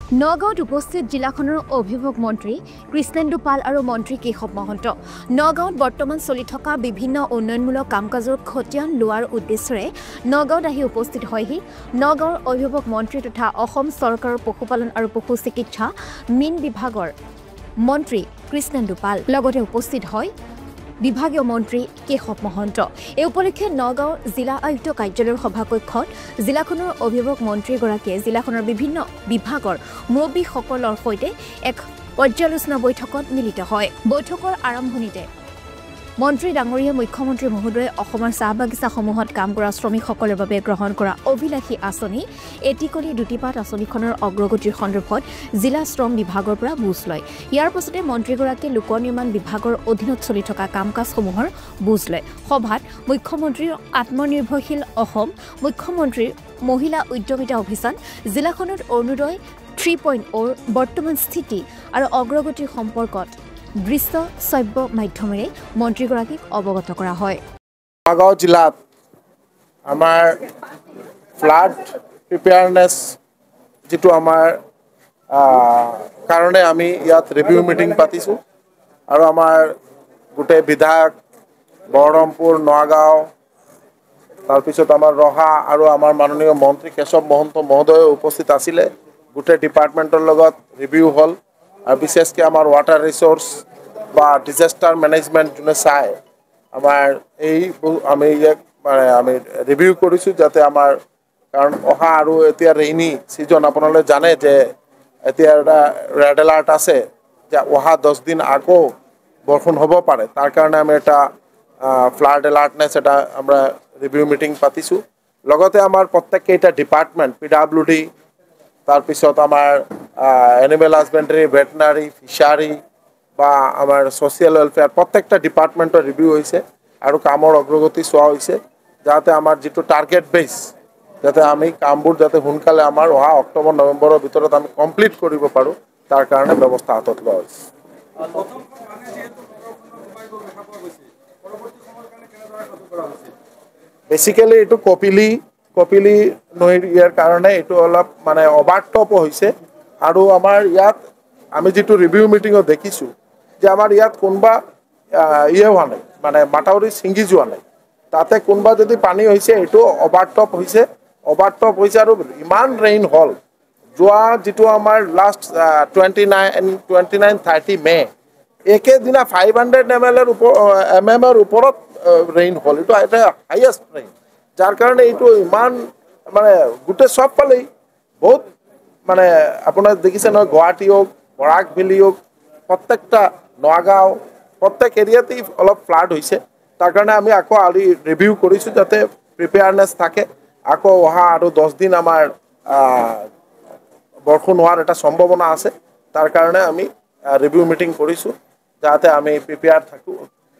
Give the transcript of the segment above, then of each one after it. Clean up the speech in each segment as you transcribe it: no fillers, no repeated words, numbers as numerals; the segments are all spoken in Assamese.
নগাঁৱত উপস্থিত জিলাখনৰ অভিভাৱক মন্ত্ৰী কৃষ্ণেন্দু পাল আৰু মন্ত্ৰী কেশৱ মহন্ত নগাঁৱত বৰ্তমান চলি থকা বিভিন্ন উন্নয়নমূলক কাম-কাজৰ খতিয়ান লোৱাৰ উদ্দেশ্যৰে নগাঁৱত আহি উপস্থিত হয়হি নগাঁৱৰ অভিভাৱক মন্ত্ৰী তথা অসম চৰকাৰৰ পশুপালন আৰু পশু চিকিৎসা মীন বিভাগৰ মন্ত্ৰী কৃষ্ণেন্দু পাল লগতে উপস্থিত হয় বিভাগীয় মন্ত্ৰী কেশৱ মহন্ত। এই উপলক্ষে নগাঁও জিলা আয়ুক্ত কাৰ্যালয়ৰ সভাকক্ষত জিলাখনৰ অভিভাৱক মন্ত্ৰীগৰাকীয়ে জিলাখনৰ বিভিন্ন বিভাগৰ মুৰব্বীসকলৰ সৈতে এক পৰ্যালোচনা বৈঠকত মিলিত হয়। বৈঠকৰ আৰম্ভণিতে মন্ত্ৰী ডাঙৰীয়া মুখ্যমন্ত্ৰী মহোদয়ে অসমৰ চাহ বাগিচাসমূহত কাম কৰা শ্ৰমিকসকলৰ বাবে গ্ৰহণ কৰা অভিলাষী আঁচনি এটিকলি দুটিপাত আঁচনিখনৰ অগ্ৰগতিৰ সন্দৰ্ভত জিলা শ্ৰম বিভাগৰ পৰা বুজ লয়। ইয়াৰ পাছতে মন্ত্ৰীগৰাকীয়ে লোক নিৰ্মাণ বিভাগৰ অধীনত চলি থকা কাম কাজসমূহৰ বুজ লয়। সভাত মুখ্যমন্ত্ৰীৰ আত্মনিৰ্ভৰশীল অসম, মুখ্যমন্ত্ৰীৰ মহিলা উদ্যমিতা অভিযান, জিলাখনত অৰুণোদয় 3.0 বৰ্তমান স্থিতি আৰু অগ্ৰগতিৰ সম্পৰ্কত দৃশ্য শ্ৰব্য মাধ্যমেৰে মন্ত্ৰীগৰাকীক অৱগত কৰা হয়। নগাঁও জিলাত আমাৰ ফ্লাড প্ৰিপেয়াৰনেছ যিটো আমাৰ কাৰণে আমি ইয়াত ৰিভিউ মিটিং পাতিছোঁ আৰু আমাৰ গোটেই বিধায়ক বহৰমপুৰ, নগাঁও, তাৰপিছত আমাৰ ৰহা আৰু আমাৰ মাননীয় মন্ত্ৰী কেশৱ মহন্ত মহোদয় উপস্থিত আছিলে। গোটেই ডিপাৰ্টমেণ্টৰ লগত ৰিভিউ হ'ল আৰু বিশেষকৈ আমাৰ ৱাটাৰ ৰিচোৰ্চ বা ডিজাষ্টাৰ মেনেজমেণ্ট যোনে চায় আমাৰ আমি ইয়াক আমি ৰিভিউ কৰিছোঁ যাতে আমাৰ কাৰণ অহা আৰু এতিয়া ৰেইনি ছিজন আপোনালোকে জানে যে এতিয়া এটা ৰেড এলাৰ্ট আছে যে অহা 10 দিন আকৌ বৰষুণ হ'ব পাৰে। তাৰ কাৰণে আমি এটা ফ্লাড এলাৰ্টনেছ এটা আমৰা ৰিভিউ মিটিং পাতিছোঁ। লগতে আমাৰ প্ৰত্যেককেইটা ডিপাৰ্টমেণ্ট PWD, তাৰপিছত আমাৰ এনিমেল হাজবেণ্ডাৰী, ভেটেনাৰী, ফিচাৰী বা আমাৰ ছ'চিয়েল ৱেলফেয়াৰ প্ৰত্যেকটা ডিপাৰ্টমেণ্টৰ ৰিভিউ হৈছে আৰু কামৰ অগ্ৰগতি চোৱা হৈছে যাতে আমাৰ যিটো টাৰ্গেট বেছ যাতে আমি কামবোৰ যাতে সোনকালে আমাৰ অহা অক্টোবৰ নৱেম্বৰৰ ভিতৰত আমি কমপ্লিট কৰিব পাৰোঁ তাৰ কাৰণে ব্যৱস্থা হাতত লোৱা হৈছে। বেচিকেলি এইটো কপিলি নৈৰ ইয়াৰ কাৰণে এইটো অলপ মানে অভাৰটপ হৈছে আৰু আমাৰ ইয়াত আমি যিটো ৰিভিউ মিটিঙত দেখিছোঁ যে আমাৰ ইয়াত কোনোবা হোৱা নাই মানে মাটাউৰি ছিঙি যোৱা নাই, তাতে কোনোবা যদি পানী হৈছে এইটো অভাৰটপ হৈছে আৰু ইমান ৰেইন হ'ল যোৱা যিটো আমাৰ লাষ্ট 29-30 মে একেদিনা 500 mm ওপৰত ৰেইন হ'ল। এইটো এটা হাইয়েষ্ট ৰেইন যাৰ কাৰণে এইটো ইমান মানে গোটেই চব ফালেই বহুত মানে আপোনাৰ দেখিছে নহয় গুৱাহাটী হওক, বৰাক ভেলী হওক, প্ৰত্যেকটা নগাঁও প্ৰত্যেক এৰিয়াতেই অলপ ফ্লাড হৈছে। তাৰ কাৰণে আমি আকৌ ৰিভিউ কৰিছোঁ যাতে প্ৰিপেয়াৰনেছ থাকে। আকৌ অহা আৰু 10 দিন আমাৰ বৰষুণ হোৱাৰ এটা সম্ভাৱনা আছে। তাৰ কাৰণে আমি ৰিভিউ মিটিং কৰিছোঁ যাতে আমি প্ৰিপেয়াৰ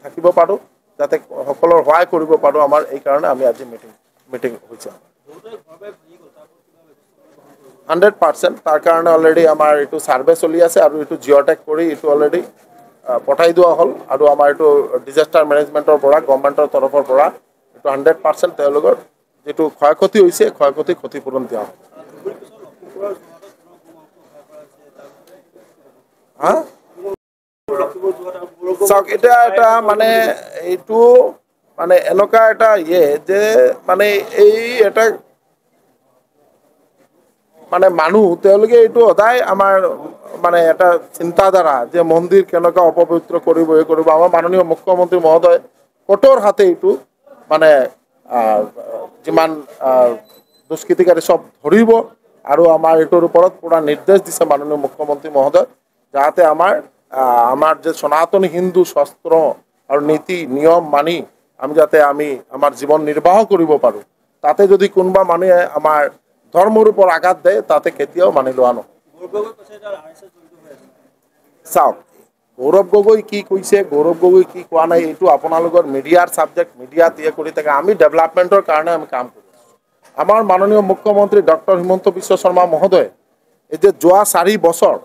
থাকিব পাৰোঁ, যাতে সকলৰ সহায় কৰিব পাৰোঁ আমাৰ এই কাৰণে আমি আজি মিটিং হৈছে 100%। তাৰ কাৰণে অলৰেডি আমাৰ এইটো ছাৰ্ভে চলি আছে আৰু এইটো জিঅ'টেক কৰি এইটো অলৰেডি পঠাই দিয়া হ'ল আৰু আমাৰ এইটো ডিজাষ্টাৰ মেনেজমেণ্টৰ পৰা গভৰ্ণমেণ্টৰ তৰফৰ পৰা এইটো 100% তেওঁলোকৰ যিটো ক্ষয়ক্ষতি হৈছে ক্ষতিপূৰণ দিয়া হ'ব। চাওক এতিয়া এটা মানে এইটো মানে এনেকুৱা এটা যে মানে এই এটা মানে মানুহ তেওঁলোকে এইটো সদায় আমাৰ মানে এটা চিন্তাধাৰা যে মন্দিৰ কেনেকুৱা অপবিত্ৰ কৰিব আমাৰ মাননীয় মুখ্যমন্ত্ৰী মহোদয় কঠোৰ হাতে এইটো মানে যিমান দুষ্কৃতিকাৰী চব ধৰিব আৰু আমাৰ এইটোৰ ওপৰত পুৰা নিৰ্দেশ দিছে মাননীয় মুখ্যমন্ত্ৰী মহোদয় যাতে আমাৰ যে সনাতনী হিন্দু শাস্ত্ৰ আৰু নীতি নিয়ম মানি আমি যাতে আমাৰ জীৱন নিৰ্বাহ কৰিব পাৰোঁ। তাতে যদি কোনোবা মানুহে আমাৰ ধৰ্মৰ ওপৰত আঘাত দিয়ে তাতে কেতিয়াও মানি লোৱা নহয়। চাওক গৌৰৱ গগৈ কি কৈছে, গৌৰৱ গগৈ কি কোৱা নাই এইটো আপোনালোকৰ মিডিয়াৰ ছাবজেক্ট, মিডিয়াত কৰি থাকে। আমি ডেভেলপমেণ্টৰ কাৰণে আমি কাম কৰি আছোঁ। আমাৰ মাননীয় মুখ্যমন্ত্ৰী ডক্টৰ হিমন্ত বিশ্ব শৰ্মা মহোদয় এই যে যোৱা 4 বছৰ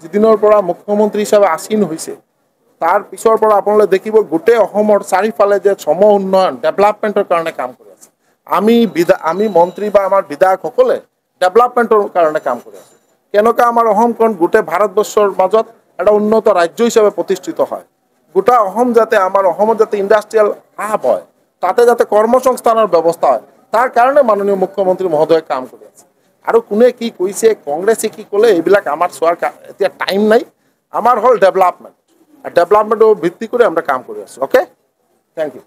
যিদিনৰ পৰা মুখ্যমন্ত্ৰী হিচাপে আসীন হৈছে তাৰ পিছৰ পৰা আপোনালোকে দেখিব গোটেই অসমৰ চাৰিওফালে যে সম উন্নয়ন ডেভেলপমেণ্টৰ কাৰণে কাম কৰি আছে। আমি মন্ত্ৰী বা আমাৰ বিধায়কসকলে ডেভেলপমেণ্টৰ কাৰণে কাম কৰি আছোঁ। কেনেকৈ আমাৰ অসমখন গোটেই ভাৰতবৰ্ষৰ মাজত এটা উন্নত ৰাজ্য হিচাপে প্ৰতিষ্ঠিত হয় গোটা অসম যাতে আমাৰ অসমত যাতে ইণ্ডাষ্ট্ৰিয়েল হাব হয় তাতে যাতে কৰ্মসংস্থানৰ ব্যৱস্থা হয় তাৰ কাৰণে মাননীয় মুখ্যমন্ত্ৰী মহোদয়ে কাম কৰি আছে আৰু কোনে কি কৈছে কংগ্ৰেছে কি ক'লে এইবিলাক আমাৰ চোৱাৰ এতিয়া টাইম নাই আমাৰ হ'ল ডেভেলপমেণ্ট ডেভেলপমেণ্টৰ ভিত্তি কৰি আমৰা কাম কৰি আছো ওকে থ্যাংক ইউ